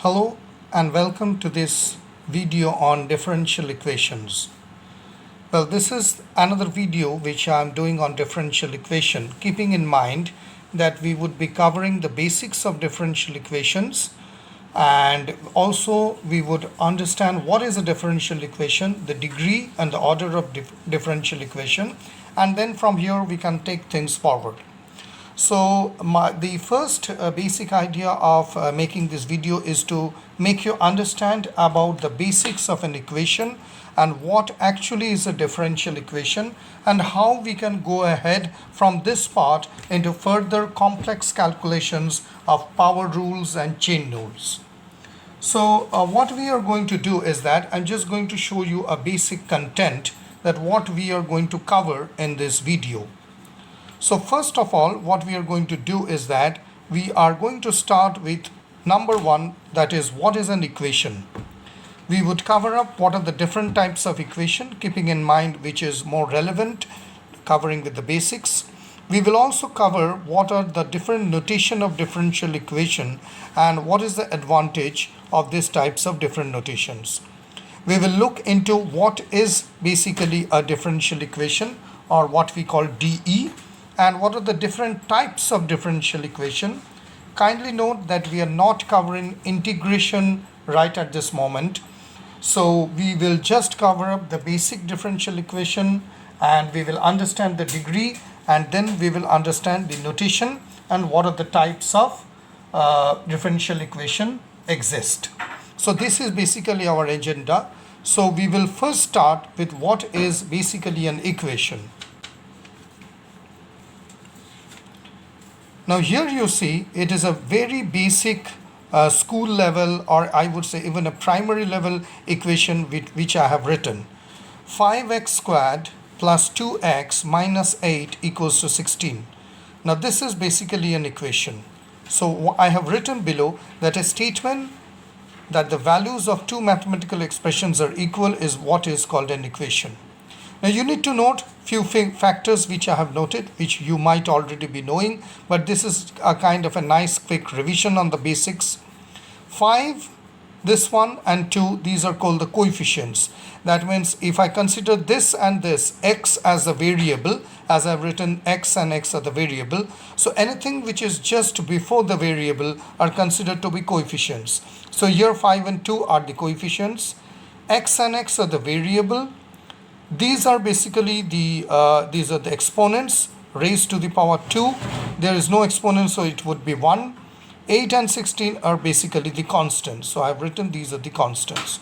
Hello and welcome to this video on differential equations. Well, this is another video which I am doing on differential equation, keeping in mind that we would be covering the basics of differential equations, and also we would understand what is a differential equation, the degree and the order of differential equation, and then from here we can take things forward. So the first basic idea of making this video is to make you understand about the basics of an equation and what actually is a differential equation and how we can go ahead from this part into further complex calculations of power rules and chain rules. So what we are going to do is that I'm just going to show you a basic content that what we are going to cover in this video. So first of all, what we are going to do is that we are going to start with number one, that is what is an equation. We would cover up what are the different types of equation, keeping in mind which is more relevant, covering with the basics. We will also cover what are the different notation of differential equation and what is the advantage of these types of different notations. We will look into what is basically a differential equation or what we call DE, and what are the different types of differential equation. Kindly note that we are not covering integration right at this moment. So we will just cover up the basic differential equation and we will understand the degree, and then we will understand the notation and what are the types of differential equation exist. So this is basically our agenda. So we will first start with what is basically an equation. Now here you see it is a very basic school level, or I would say even a primary level equation which I have written. 5x squared plus 2x minus 8 equals to 16. Now this is basically an equation. So I have written below that a statement that the values of two mathematical expressions are equal is what is called an equation. Now you need to note few factors which I have noted, which you might already be knowing, but this is a kind of a nice quick revision on the basics. 5, this one, and 2, these are called the coefficients. That means if I consider this and this, x as a variable, as I've written x and x are the variable, so anything which is just before the variable are considered to be coefficients. So here 5 and 2 are the coefficients, x and x are the variable. These are basically the exponents raised to the power 2. There is no exponent, so it would be 1. 8 and 16 are basically the constants. So I've written these are the constants.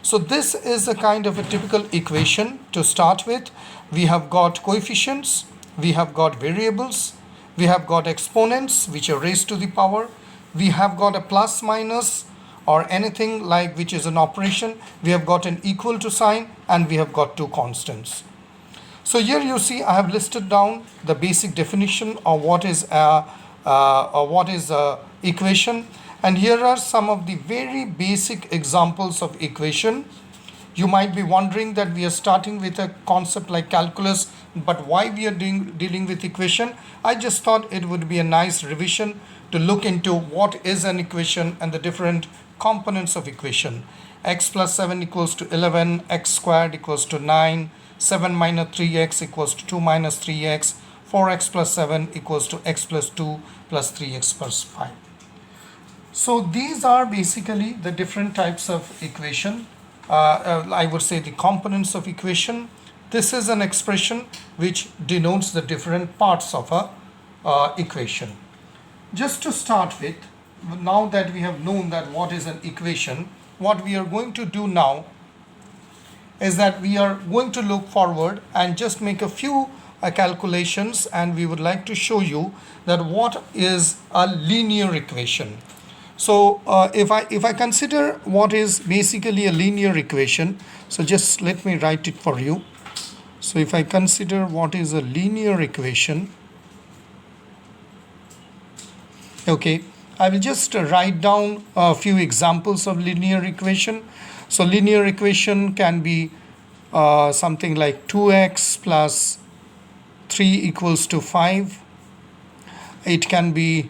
So this is a kind of a typical equation to start with. We have got coefficients, we have got variables, we have got exponents which are raised to the power, we have got a plus minus or anything like which is an operation, we have got an equal to sign, and we have got two constants. So here you see I have listed down the basic definition of what is a equation, and here are some of the very basic examples of equation. You might be wondering that we are starting with a concept like calculus, but why we are dealing with equation? I just thought it would be a nice revision to look into what is an equation and the different components of equation. X plus 7 equals to 11, x squared equals to 9, 7 minus 3x equals to 2 minus 3x, 4x plus 7 equals to x plus 2 plus 3x plus 5. So these are basically the different types of equation. I would say the components of equation. This is an expression which denotes the different parts of a equation. Just to start with, now that we have known that what is an equation, what we are going to do now is that we are going to look forward and just make a few calculations, and we would like to show you that what is a linear equation. So if I consider what is basically a linear equation, so just let me write it for you. So if I consider what is a linear equation, okay, I will just write down a few examples of linear equation. So linear equation can be something like 2x plus 3 equals to 5. It can be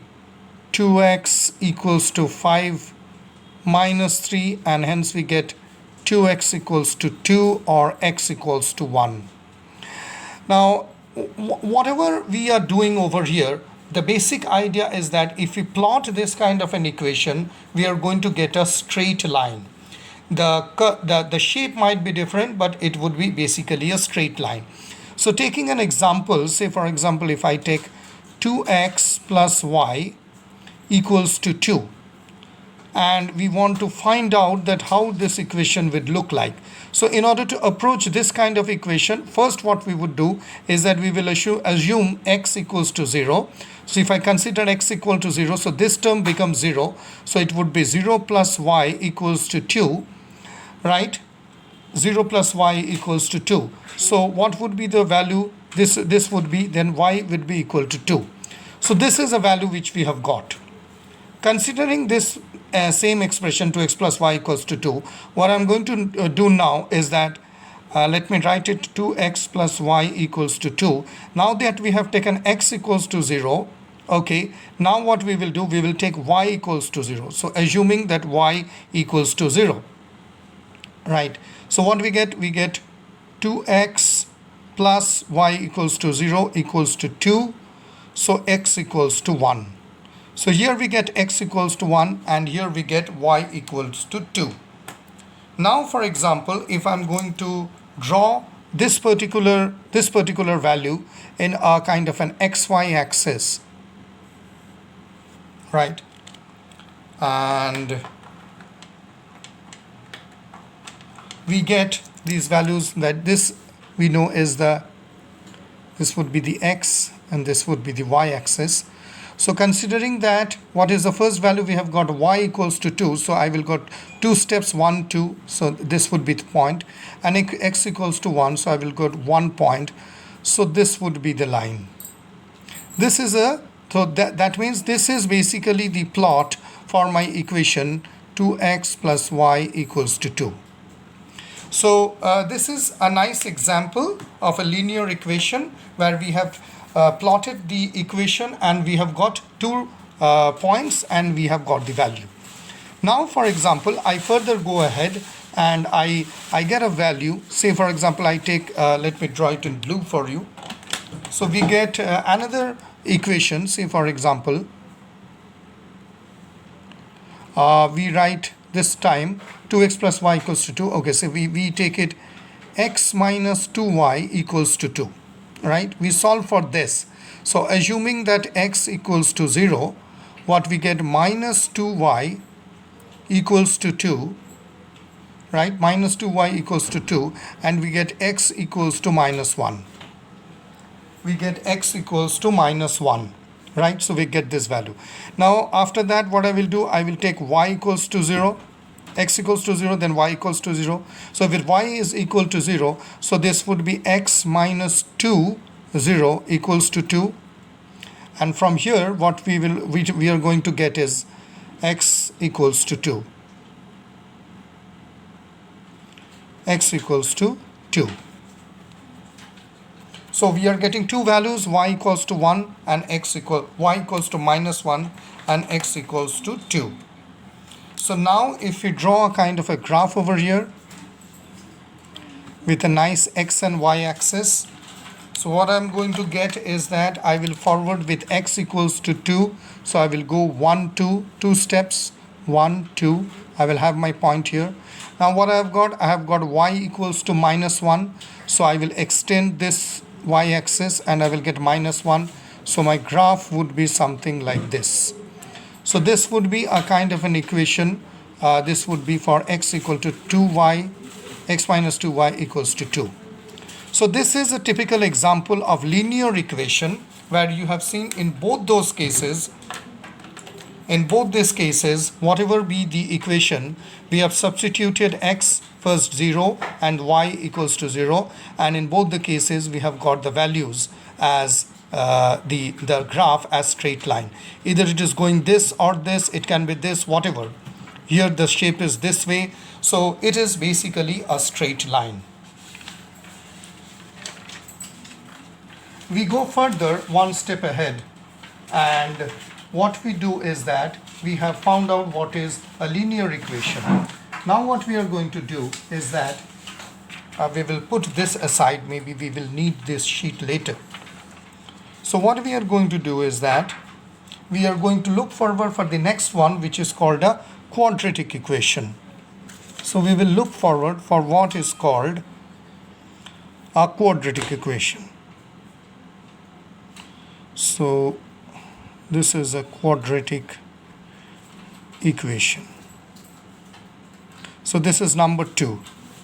2x equals to 5 minus 3, and hence we get 2x equals to 2 or x equals to 1. Now, whatever we are doing over here, the basic idea is that if we plot this kind of an equation, we are going to get a straight line. The shape might be different, but it would be basically a straight line. So taking an example, say for example, if I take 2x plus y equals to 2, and we want to find out that how this equation would look like. So in order to approach this kind of equation, first what we would do is that we will assume x equals to 0. So if I consider x equal to 0, so this term becomes 0. So it would be 0 plus y equals to 2, right? 0 plus y equals to 2. So what would be the value? This would be, then y would be equal to 2. So this is a value which we have got. Considering this same expression 2x plus y equals to 2, what I'm going to do now is that let me write it 2x plus y equals to 2. Now that we have taken x equals to 0, okay, now what we will do, we will take y equals to 0. So assuming that y equals to 0, right? So what we get 2x plus y equals to 0 equals to 2. So x equals to 1. So here we get x equals to 1, and here we get y equals to 2. Now for example, if I'm going to draw this particular value in a kind of an xy axis, right? And we get these values, that this we know is this would be the x and this would be the y axis. So considering that, what is the first value? We have got y equals to 2. So I will got 2 steps, 1, 2. So this would be the point. And x equals to 1. So I will got 1 point. So this would be the line. This is so that means this is basically the plot for my equation 2x plus y equals to 2. So this is a nice example of a linear equation where we have plotted the equation and we have got 2 points and we have got the value. Now for example, I further go ahead and I get a value. Say for example, I take let me draw it in blue for you. So we get another equation. Say for example, we write this time 2x plus y equals to 2. Okay, so we take it x minus 2y equals to 2. Right, we solve for this. So assuming that x equals to 0, what we get minus 2y equals to 2, right? Minus 2y equals to 2, and we get x equals to minus 1. We get x equals to minus 1, right? So we get this value. Now after that, what I will do, I will take y equals to 0, x equals to 0, then y equals to 0. So if y is equal to 0, so this would be x minus 2, 0 equals to 2. And from here, what we are going to get is x equals to 2. X equals to 2. So we are getting 2 values, y equals to 1 and y equals to minus 1 and x equals to 2. So now if we draw a kind of a graph over here with a nice x and y axis, so what I'm going to get is that I will forward with x equals to 2. So I will go 1, 2, 2 steps, 1, 2. I will have my point here. Now what I have got y equals to minus 1. So I will extend this y axis and I will get minus 1. So my graph would be something like this. So this would be a kind of an equation. This would be for x equal to 2y, x minus 2y equals to 2. So this is a typical example of linear equation where you have seen in both those cases, whatever be the equation, we have substituted x first 0 and y equals to 0, and in both the cases we have got the values as the graph as straight line. Either it is going this or this, it can be this, whatever. Here the shape is this way, so it is basically a straight line. We go further one step ahead and what we do is that we have found out what is a linear equation. Now what we are going to do is that we will put this aside. Maybe we will need this sheet later. So what we are going to do is that we are going to look forward for the next one, which is called a quadratic equation. So we will look forward for what is called a quadratic equation. So this is a quadratic equation. So this is number 2.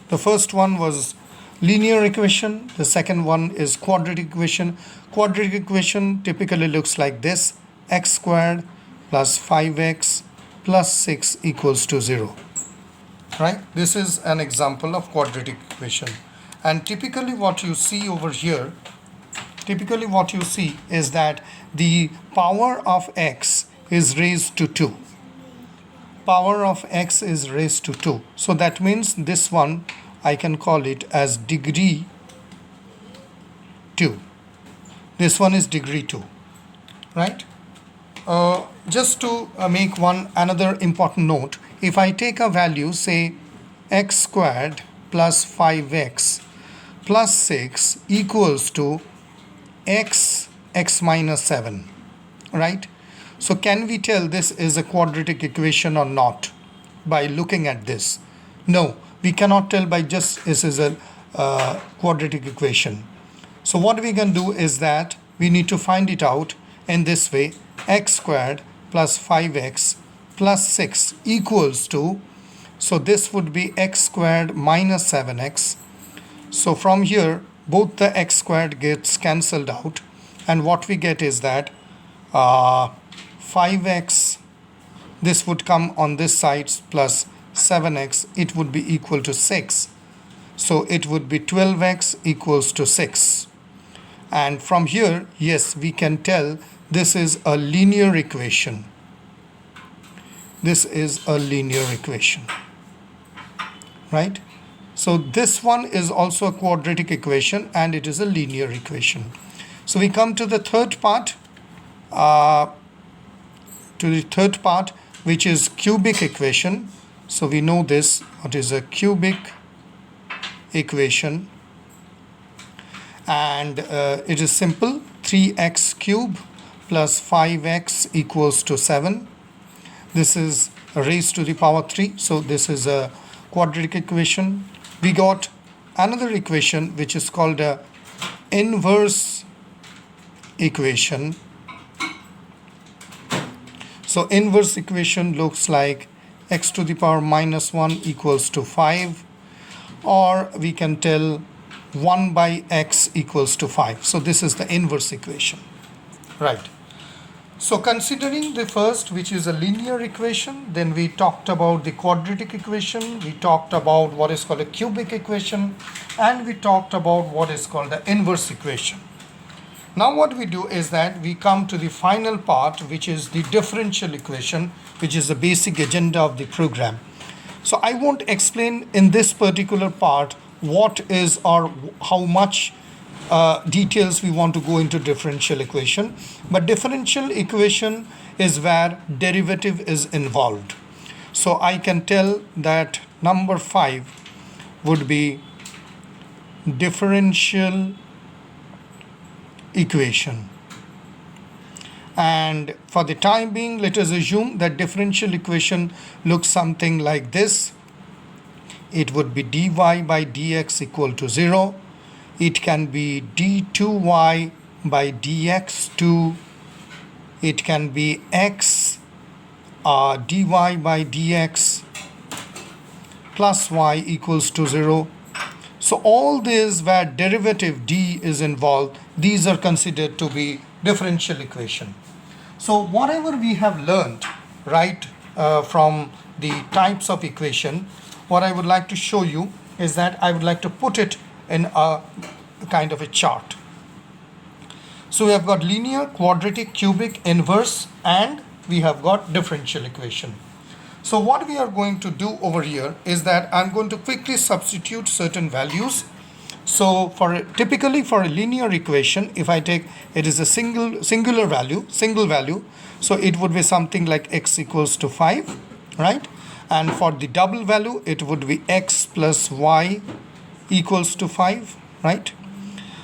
The first one was linear equation. The second one is quadratic equation. Quadratic equation typically looks like this: x squared plus 5x plus 6 equals to 0. Right? This is an example of quadratic equation. And typically what you see over here, is that the power of x is raised to 2. Power of x is raised to 2. So that means this one I can call it as degree 2. This one is degree 2. Right? Just to make another important note, if I take a value, say x squared plus 5x plus 6 equals to x minus 7, right? So can we tell this is a quadratic equation or not by looking at this? No, we cannot tell by just this is a quadratic equation. So what we can do is that we need to find it out in this way: x squared plus 5x plus 6 equals to, so this would be x squared minus 7x. So from here both the x squared gets cancelled out, and what we get is that 5x, this would come on this side, plus 7x, it would be equal to 6. So it would be 12x equals to 6. And from here, yes, we can tell this is a linear equation. This is a linear equation, right? So this one is also a quadratic equation and it is a linear equation. So we come to the third part, which is cubic equation. So we know this, what is a cubic equation, and it is simple: 3x cube plus 5x equals to 7. This is raised to the power 3. So this is a quadratic equation. We got another equation which is called a inverse equation. So inverse equation looks like x to the power minus 1 equals to 5, or we can tell 1 by x equals to 5. So this is the inverse equation, right? So considering the first, which is a linear equation, then we talked about the quadratic equation, we talked about what is called a cubic equation, and we talked about what is called the inverse equation. Now what we do is that we come to the final part, which is the differential equation, which is the basic agenda of the program. So I won't explain in this particular part what is or how much details we want to go into differential equation, but differential equation is where derivative is involved. So I can tell that number 5 would be differential equation, and for the time being let us assume that differential equation looks something like this. It would be dy by dx equal to 0. It can be d2y by dx2. It can be x dy by dx plus y equals to 0. So all these where derivative d is involved, these are considered to be differential equation. So whatever we have learned, right, from the types of equation, what I would like to show you is that I would like to put it in a kind of a chart. So we have got linear, quadratic, cubic, inverse, and we have got differential equation. So what we are going to do over here is that I'm going to quickly substitute certain values So typically for a linear equation, if I take it is a single value, so it would be something like x equals to 5, right? And for the double value, it would be x plus y equals to 5, right?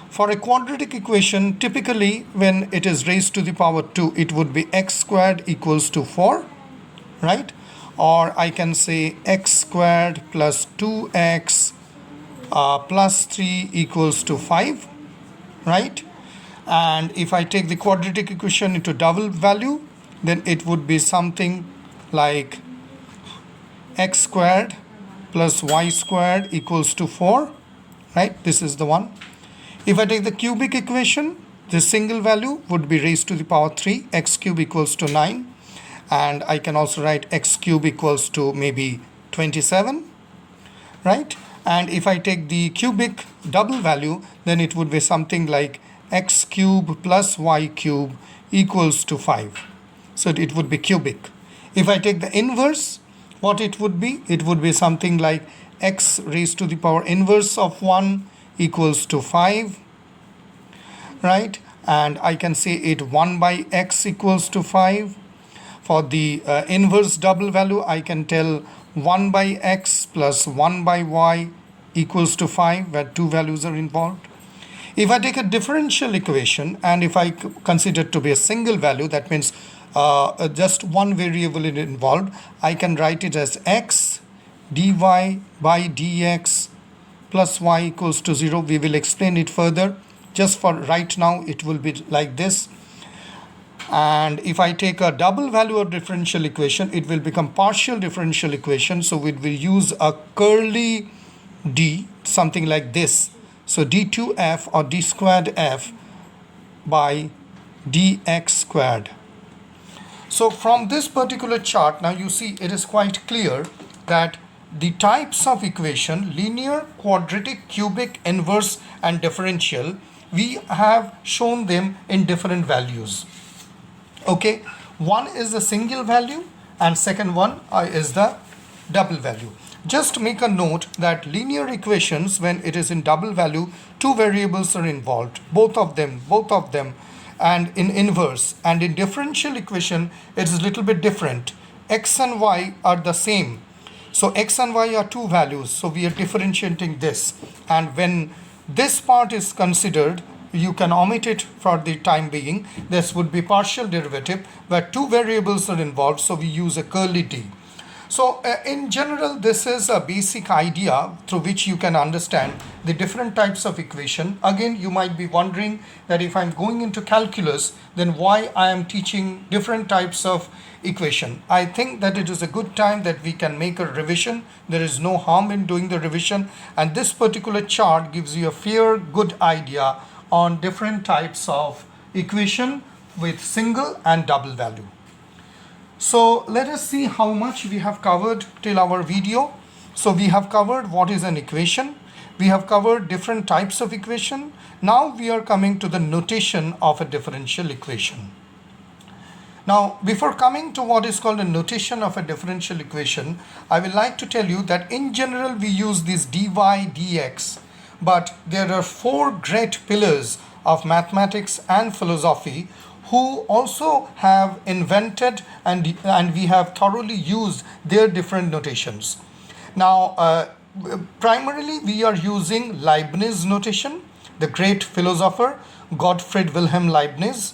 For a quadratic equation, typically when it is raised to the power 2, it would be x squared equals to 4, right? Or I can say x squared plus 2x plus 3 equals to 5, right? And if I take the quadratic equation into double value, then it would be something like x squared plus y squared equals to 4, right? This is the one. If I take the cubic equation, the single value would be raised to the power 3, x cube equals to 9. And I can also write x cube equals to maybe 27, right? And if I take the cubic double value, then it would be something like x cube plus y cube equals to 5. So it would be cubic. If I take the inverse, what it would be? It would be something like x raised to the power inverse of 1 equals to 5, right? And I can say it 1 by x equals to 5. For the inverse double value, I can tell 1 by x plus 1 by y equals to 5, where two values are involved. If I take a differential equation and if I consider it to be a single value, that means just one variable is involved, I can write it as x dy by dx plus y equals to 0. We will explain it further. Just for right now, it will be like this. And if I take a double value of differential equation, it will become partial differential equation. So we will use a curly d, something like this. So d2f or d squared f by dx squared. So from this particular chart, now you see it is quite clear that the types of equation, linear, quadratic, cubic, inverse and differential, we have shown them in different values. Okay, one is the single value and second one is the double value. Just make a note that linear equations, when it is in double value, two variables are involved, both of them, and in inverse. And in differential equation, it is a little bit different. X and y are the same. So x and y are two values. So we are differentiating this. And when this part is considered, you can omit it for the time being. This would be partial derivative where two variables are involved. So we use a curly d. So in general, this is a basic idea through which you can understand the different types of equation. Again, you might be wondering that if I'm going into calculus, then why I am teaching different types of equation. I think that it is a good time that we can make a revision. There is no harm in doing the revision. And this particular chart gives you a fair, good idea on different types of equation with single and double value. So let us see how much we have covered till our video. So we have covered what is an equation. We have covered different types of equation. Now we are coming to the notation of a differential equation. Now, before coming to what is called a notation of a differential equation, I would like to tell you that in general we use this dy dx, but there are four great pillars of mathematics and philosophy who also have invented and we have thoroughly used their different notations. Now, primarily we are using Leibniz notation, the great philosopher Gottfried Wilhelm Leibniz.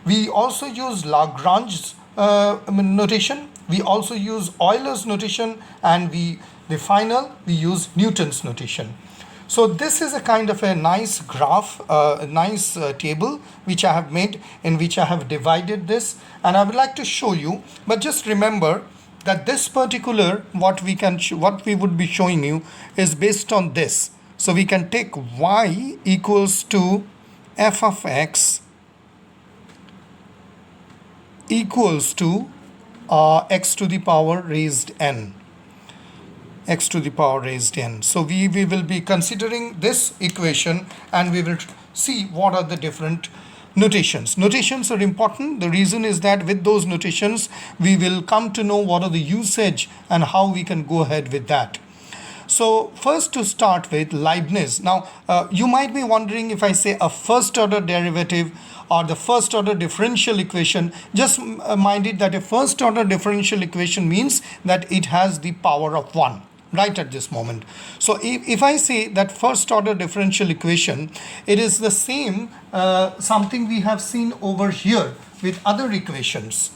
We also use Lagrange's notation. We also use Euler's notation, and we use Newton's notation. So this is a kind of a nice graph, a nice table which I have made, in which I have divided this, and I would like to show you. But just remember that this particular what we would be showing you is based on this. So we can take y equals to f of x equals to x to the power raised n. X to the power raised n. So we will be considering this equation and we will see what are the different notations. Notations are important. The reason is that with those notations we will come to know what are the usage and how we can go ahead with that. So first to start with Leibniz. Now you might be wondering, if I say a first order derivative or the first order differential equation, just mind it that a first order differential equation means that it has the power of 1 right at this moment. So if I say that first order differential equation, it is the same something we have seen over here with other equations.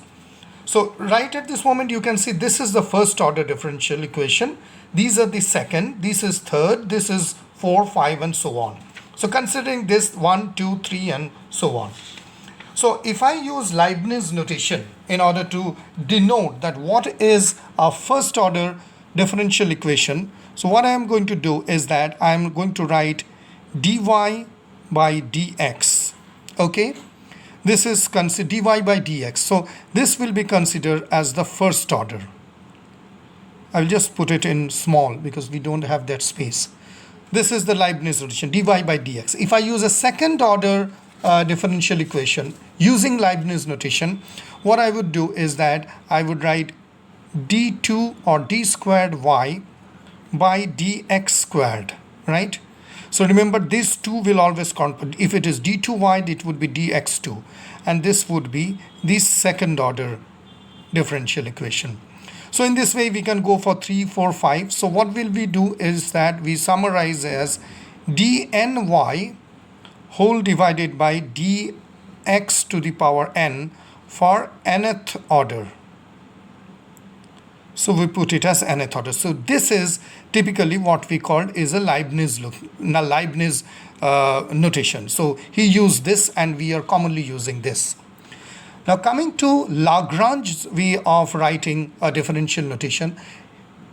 So right at this moment you can see this is the first order differential equation, these are the second, this is third, this is 4, 5 and so on. So considering this 1, 2, 3 and so on. So if I use Leibniz notation in order to denote that what is a first order differential equation, so what I am going to do is that I am going to write dy by dx. Okay, this is considered dy by dx. So this will be considered as the first order. I will just put it in small because we don't have that space. This is the Leibniz notation, dy by dx. If I use a second order differential equation using Leibniz notation, what I would do is that I would write d2 or d squared y by dx squared, right? So remember, these two will always count. If it is d2y, it would be dx2, and this would be the second order differential equation. So in this way we can go for 3, 4, 5. So what will we do is that we summarize as dny whole divided by dx to the power n for nth order. So we put it as nth order. So this is typically what we call is a Leibniz notation. So he used this and we are commonly using this. Now coming to Lagrange's way of writing a differential notation,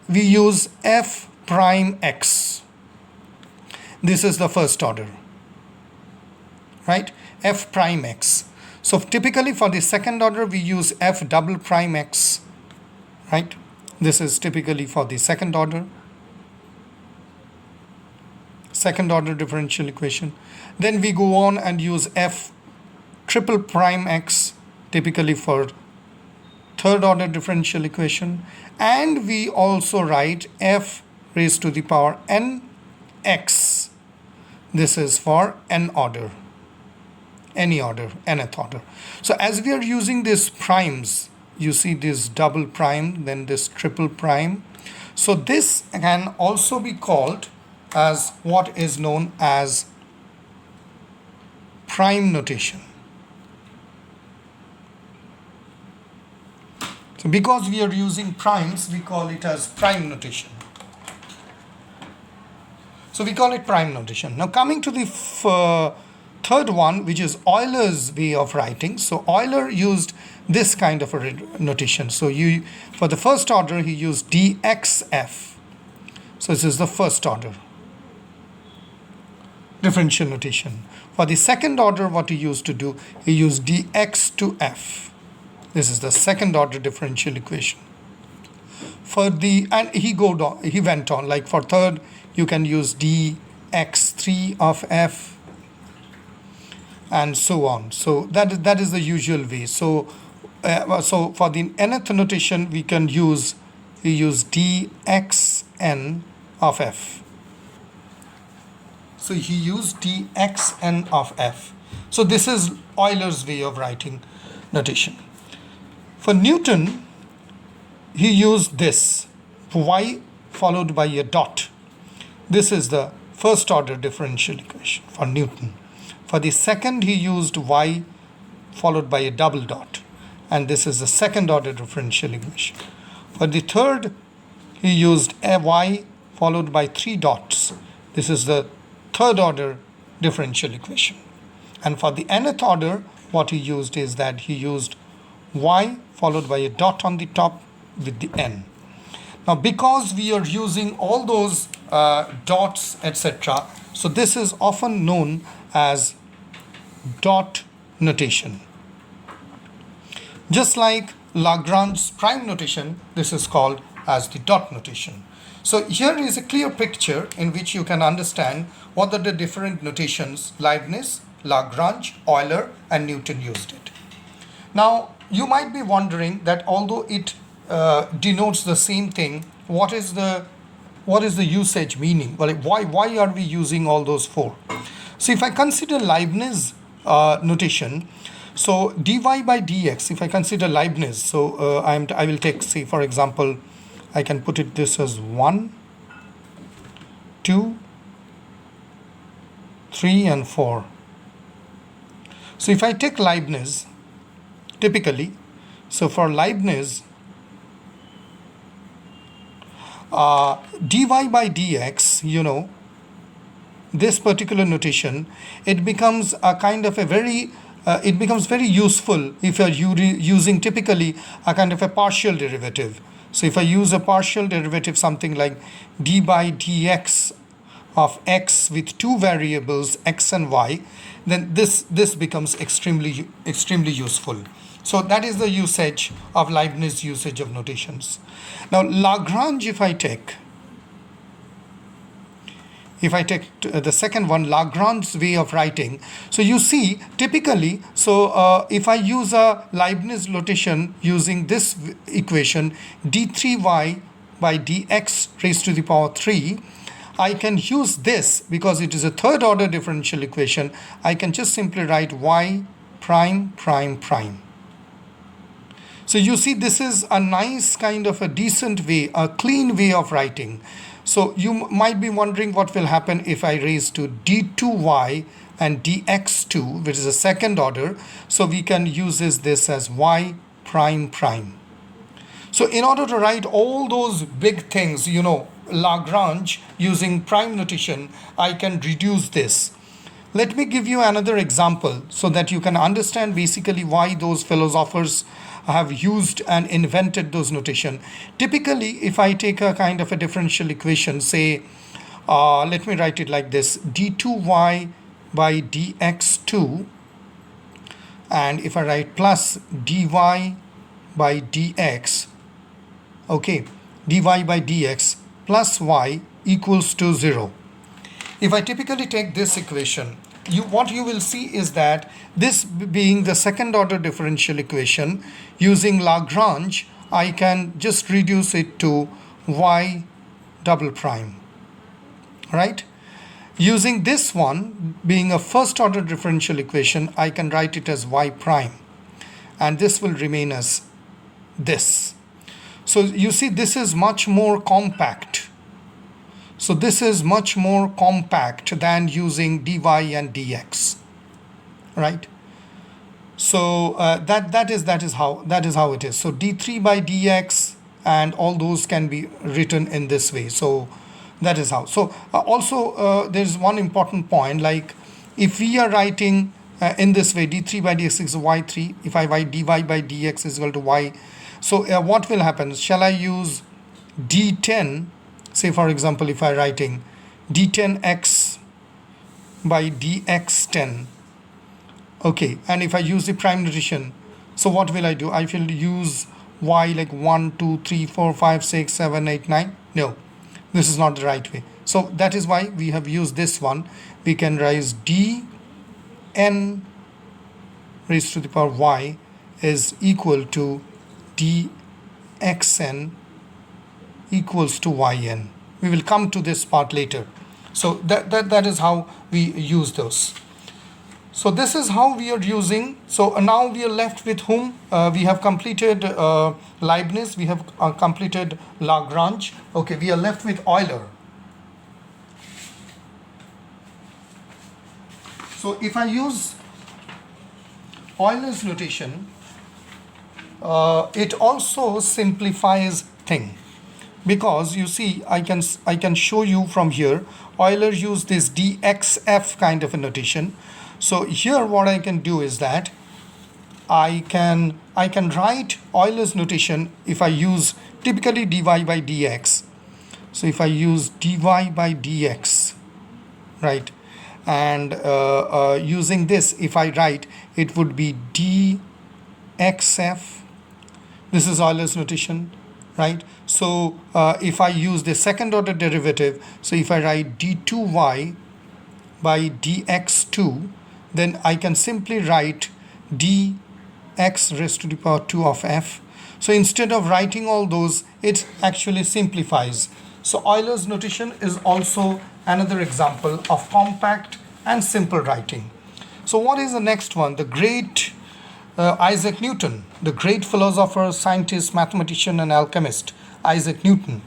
we use f prime x. This is the first order, right? F prime x. So typically for the second order we use f double prime x, right? This is typically for the second order differential equation. Then we go on and use f triple prime x, typically for third order differential equation. And we also write f raised to the power n x. This is for n order, any order, nth order. So as we are using these primes, you see this double prime, then this triple prime. So this can also be called as what is known as prime notation. So because we are using primes, we call it as prime notation. So we call it prime notation. Now coming to the third one, which is Euler's way of writing. So Euler used this kind of a notation. So for the first order he used dxf. So this is the first order differential notation. For the second order, what he used to do, he used dx to f. This is the second order differential equation. And he went on, like for third you can use dx3 of f and so on. So that is the usual way. So for the nth notation we use dxn of f. So he used dxn of f. So this is Euler's way of writing notation. For Newton, he used this, y followed by a dot. This is the first order differential equation for Newton. For the second, he used y followed by a double dot. And this is the second order differential equation. For the third, he used a y followed by 3 dots. This is the third order differential equation. And for the nth order, what he used is that he used y followed by a dot on the top with the n. Now because we are using all those dots, etc., so this is often known as dot notation. Just like Lagrange's prime notation, this is called as the dot notation. So here is a clear picture in which you can understand what are the different notations Leibniz, Lagrange, Euler and Newton used it. Now you might be wondering that although it denotes the same thing, what is the what is the usage meaning? Well, why are we using all those four? So if I consider Leibniz notation, so dy by dx, if I consider Leibniz, so I will take, say for example, I can put it this as 1, 2, 3 and 4. So if I take Leibniz, typically, so for Leibniz, dy by dx, this particular notation, it becomes a kind of a very, it becomes very useful if you're using typically a kind of a partial derivative. So if I use a partial derivative, something like d by dx of x with two variables x and y, then this becomes extremely useful. So that is the usage of Leibniz usage of notations. Now Lagrange, if I take the second one, Lagrange's way of writing. So you see, typically, so if I use a Leibniz notation using this equation, d3y by dx raised to the power 3, I can use this because it is a third order differential equation. I can just simply write y prime prime prime. So you see, this is a nice kind of a decent way, a clean way of writing. So you might be wondering what will happen if I raise to d2y and dx2, which is a second order. So we can use this as y prime prime. So in order to write all those big things, Lagrange using prime notation, I can reduce this. Let me give you another example so that you can understand basically why those philosophers have used and invented those notation. Typically, if I take a kind of a differential equation, say, let me write it like this, d2y by dx2, and if I write plus dy by dx, okay, dy by dx plus y equals to 0. If I typically take this equation, what you will see is that this being the second order differential equation, using Lagrange, I can just reduce it to y double prime, right? Using this one being a first order differential equation, I can write it as y prime, and this will remain as this. So you see, this is much more compact. So this is much more compact than using dy and dx, right? So that is how it is. So d3 by dx and all those can be written in this way. So that is how. So also there's one important point, like if we are writing in this way, d3 by dx is y3. If I write dy by dx is equal to y. So what will happen? Shall I use d10? Say for example, if I'm writing d10x by dx10, okay, and if I use the prime notation, so what will I do? I will use y like 1, 2, 3, 4, 5, 6, 7, 8, 9. No, this is not the right way. So that is why we have used this one. We can raise dn raised to the power y is equal to dxn equals to yn. We will come to this part later. So that is how we use those. So this is how we are using. So now we are left with whom? We have completed Leibniz, we have completed Lagrange. Okay, we are left with Euler. So if I use Euler's notation, it also simplifies thing. Because you see, I can show you from here, Euler used this dxf kind of a notation. So here what I can do is that I can write Euler's notation if I use typically dy by dx. So if I use dy by dx, right, and using this, if I write, it would be dxf. This is Euler's notation, right? So if I use the second order derivative, so if I write d2y by dx2, then I can simply write dx raised to the power 2 of f. So instead of writing all those, it actually simplifies. So Euler's notation is also another example of compact and simple writing. So what is the next one? The great Isaac Newton, the great philosopher, scientist, mathematician and alchemist, Isaac Newton.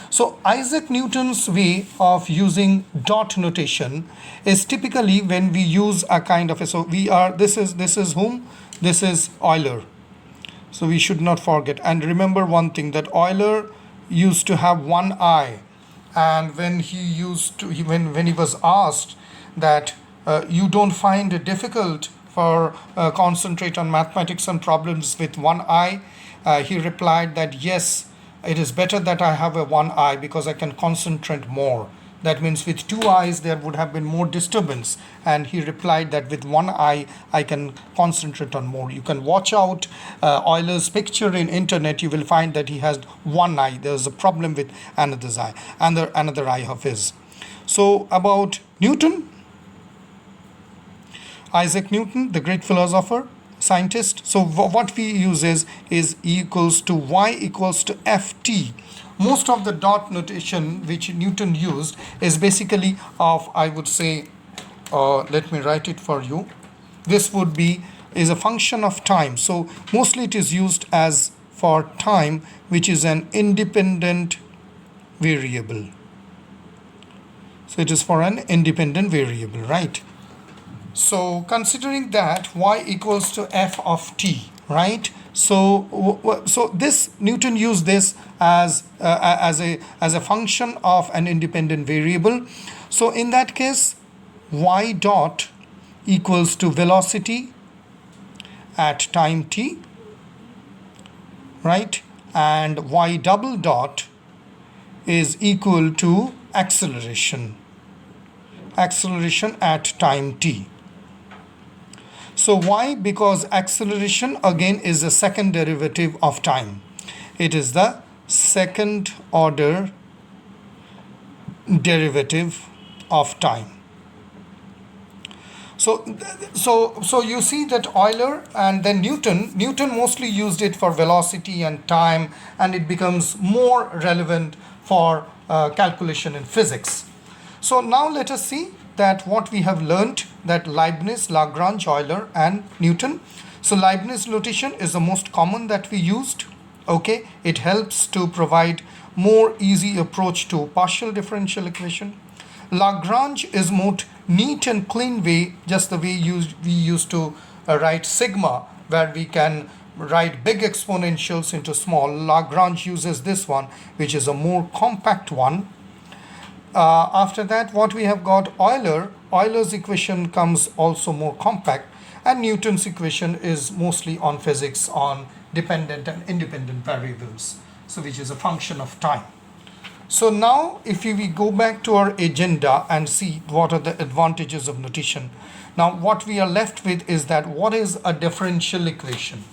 So Isaac Newton's way of using dot notation is typically when we use a kind of a, so we are, this is whom? This is Euler. So we should not forget. And remember one thing, that Euler used to have one eye. And when he used to, when he was asked that you don't find it difficult for concentrate on mathematics and problems with one eye, he replied that yes, it is better that I have a one eye because I can concentrate more. That means with two eyes there would have been more disturbance, and he replied that with one eye I can concentrate on more. You can watch out Euler's picture in internet, you will find that he has one eye. There's a problem with another's eye, another eye of his. So about Newton, Isaac Newton, the great philosopher, scientist. So what we use is E equals to Y equals to Ft. Most of the dot notation which Newton used is basically of, I would say, let me write it for you. This would be, is a function of time. So mostly it is used as for time, which is an independent variable. So it is for an independent variable, right? So considering that y equals to f of t, right? So this Newton used this as a function of an independent variable. So in that case, y dot equals to velocity at time t, right? And y double dot is equal to acceleration at time t. So why? Because acceleration again is the second derivative of time. It is the second order derivative of time. So you see that Euler and then Newton mostly used it for velocity and time, and it becomes more relevant for calculation in physics. So now let us see that what we have learned, that Leibniz, Lagrange, Euler and Newton. So Leibniz notation is the most common that we used. Okay, it helps to provide more easy approach to partial differential equation. Lagrange is more neat and clean way, just the way we used to write sigma, where we can write big exponentials into small. Lagrange uses this one, which is a more compact one. After that, what we have got, Euler's equation comes also more compact, and Newton's equation is mostly on physics, on dependent and independent variables, so which is a function of time. So now if we go back to our agenda and see what are the advantages of notation. Now what we are left with is that what is a differential equation?